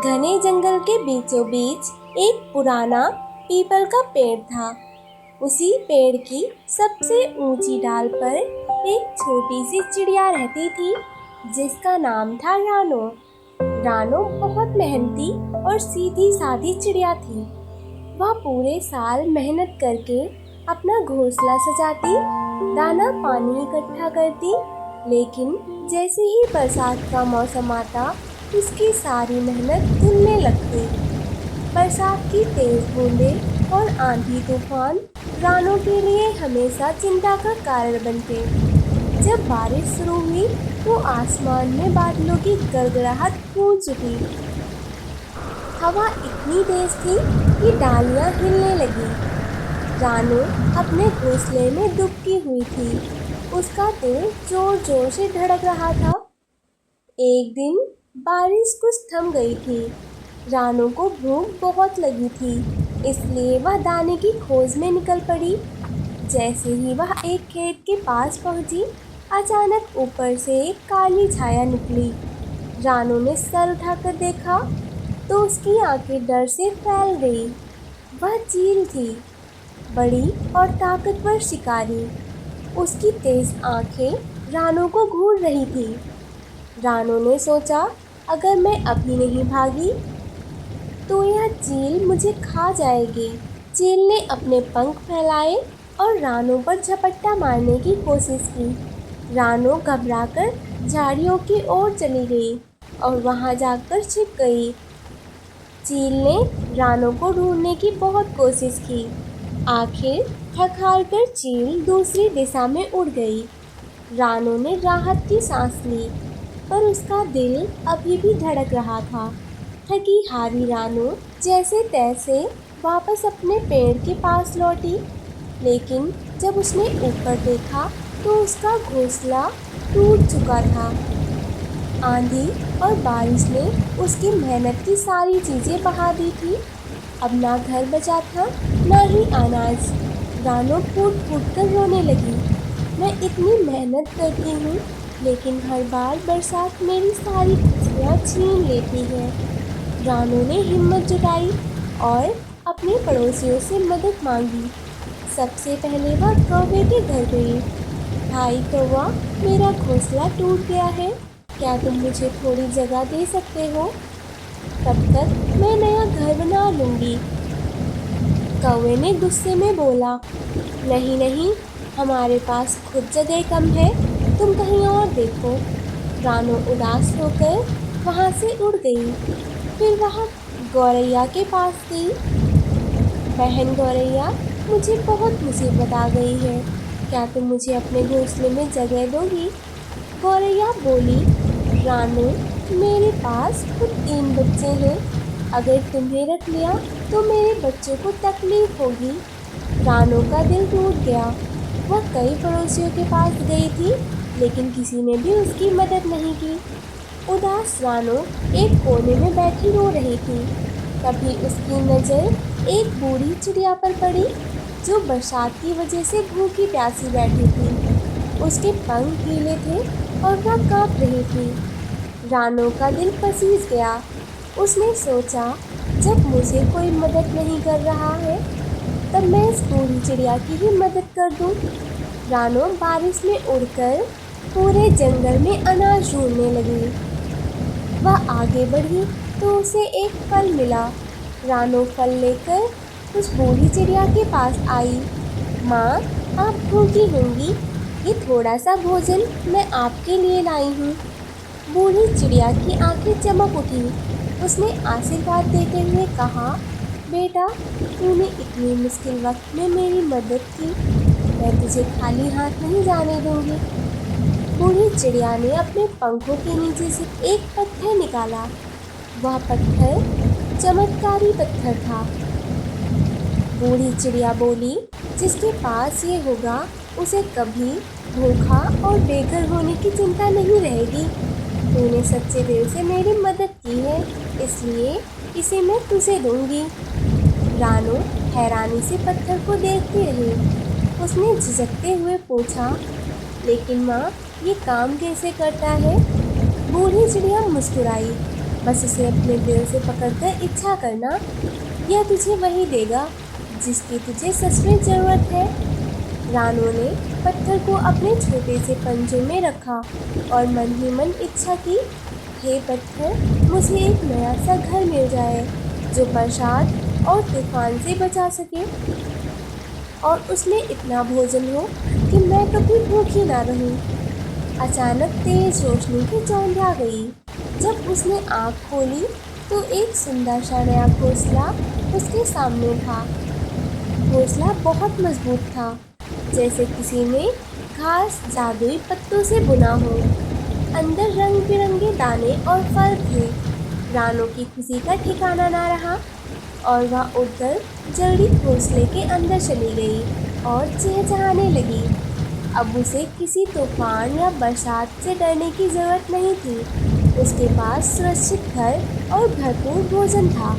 घने जंगल के बीचों बीच एक पुराना पीपल का पेड़ था। उसी पेड़ की सबसे ऊंची डाल पर एक छोटी सी चिड़िया रहती थी जिसका नाम था रानो। रानो बहुत मेहनती और सीधी सादी चिड़िया थी। वह पूरे साल मेहनत करके अपना घोंसला सजाती, दाना पानी इकट्ठा करती, लेकिन जैसे ही बरसात का मौसम आता उसकी सारी मेहनत धुलने लगती। बरसात की तेज बूंदें और आंधी तूफान रानो के लिए हमेशा चिंता का कारण बनते। जब बारिश शुरू हुई तो आसमान में बादलों की गड़गड़ाहट गूंज उठी। हवा इतनी तेज थी कि डालियां हिलने लगी। रानो अपने घोंसले में दुबकी हुई थी। उसका दिल जोर जोर से धड़क रहा था। एक दिन बारिश कुछ थम गई थी। रानो को भूख बहुत लगी थी, इसलिए वह दाने की खोज में निकल पड़ी। जैसे ही वह एक खेत के पास पहुंची, अचानक ऊपर से एक काली छाया निकली। रानो ने सर उठाकर देखा तो उसकी आंखें डर से फैल गई। वह चील थी, बड़ी और ताकतवर शिकारी। उसकी तेज आंखें रानो को घूर रही थी। रानो ने सोचा, अगर मैं अभी नहीं भागी तो यह चील मुझे खा जाएगी। चील ने अपने पंख फैलाए और रानो पर झपट्टा मारने की कोशिश की। रानो घबराकर झाड़ियों की ओर चली गई और वहां जाकर छिप गई। चील ने रानो को ढूंढने की बहुत कोशिश की। आखिर थक हार कर चील दूसरी दिशा में उड़ गई। रानो ने राहत की सांस ली, पर उसका दिल अभी भी धड़क रहा था। थकी हारी रानो जैसे तैसे वापस अपने पेड़ के पास लौटी, लेकिन जब उसने ऊपर देखा तो उसका घोंसला टूट चुका था। आंधी और बारिश ने उसकी मेहनत की सारी चीजें बहा दी थी। अब ना घर बचा था, ना ही अनाज। रानो फूट फूट कर रोने लगी। मैं इतनी मेहनत करती हूँ, लेकिन हर बार बरसात मेरी सारी खुशियाँ छीन लेती है। रानो ने हिम्मत जुटाई और अपने पड़ोसियों से मदद मांगी। सबसे पहले वह कौवे के घर गई। भाई कौवा, मेरा घोंसला टूट गया है, क्या तुम मुझे थोड़ी जगह दे सकते हो? तब तक मैं नया घर बना लूंगी। कौवे ने गुस्से में बोला, नहीं नहीं, हमारे पास खुद जगह कम है, तुम कहीं और देखो। रानो उदास होकर वहां से उड़ गई। फिर वह गौरैया के पास गई। बहन गौरैया, मुझे बहुत मुसीबत आ गई है, क्या तुम मुझे अपने घोंसले में जगह दोगी? गौरैया बोली, रानो, मेरे पास खुद 3 बच्चे हैं, अगर तुम्हें रख लिया तो मेरे बच्चों को तकलीफ होगी। रानो का दिल टूट गया। वह कई पड़ोसियों के पास गई थी, लेकिन किसी ने भी उसकी मदद नहीं की। उदास रानो एक कोने में बैठी रो रही थी। तभी उसकी नज़र एक बूढ़ी चिड़िया पर पड़ी, जो बरसात की वजह से भूखी प्यासी बैठी थी। उसके पंख गीले थे और वह कांप रही थी। रानो का दिल पसीज गया। उसने सोचा, जब मुझे कोई मदद नहीं कर रहा है, तब मैं इस बूढ़ी चिड़िया की ही मदद कर दूं। रानो बारिश में उड़कर पूरे जंगल में अनाज ढूंढने लगी। वह आगे बढ़ी तो उसे एक फल मिला। रानो फल लेकर उस बूढ़ी चिड़िया के पास आई। माँ, आप भूखी होंगी, ये थोड़ा सा भोजन मैं आपके लिए लाई हूँ। बूढ़ी चिड़िया की आंखें चमक उठी। उसने आशीर्वाद देते हुए कहा, बेटा, तूने इतनी मुश्किल वक्त में मेरी मदद की, मैं तुझे खाली हाथ नहीं जाने दूंगी। बूढ़ी चिड़िया ने अपने पंखों के नीचे से एक पत्थर निकाला। वह पत्थर चमत्कारी पत्थर था। बूढ़ी चिड़िया बोली, जिसके पास ये होगा उसे कभी भूखा और बेघर होने की चिंता नहीं रहेगी। तूने सच्चे दिल से मेरी मदद की है, इसलिए इसे मैं तुझे दूंगी। रानो हैरानी से पत्थर को देखती रही। उसने झिझकते हुए पूछा, लेकिन माँ, ये काम कैसे करता है? बूढ़ी चिड़िया मुस्कुराई, बस उसे अपने दिल से पकड़कर इच्छा करना, यह तुझे वही देगा जिसकी तुझे सच में जरूरत है। रानू ने पत्थर को अपने छोटे से पंजे में रखा और मन ही मन इच्छा की, हे पत्थर, मुझे एक नया सा घर मिल जाए जो बरसात और तूफान से बचा सके, और उसमें इतना भोजन हो कि मैं कभी भूखी ना रहूं। अचानक तेज रोशनी की चौंधिया गई। जब उसने आँख खोली तो एक सुंदर सा नया घोंसला उसके सामने था। घोंसला बहुत मजबूत था, जैसे किसी ने खास जादुई पत्तों से बुना हो। अंदर रंग बिरंगे दाने और फल थे। रानू की खुशी का ठिकाना ना रहा और वह उड़कर जल्दी घोंसले के अंदर चली गई और चहचहाने लगी। अब उसे किसी तूफान या बरसात से डरने की जरूरत नहीं थी। उसके पास सुरक्षित घर और भरपूर भोजन था।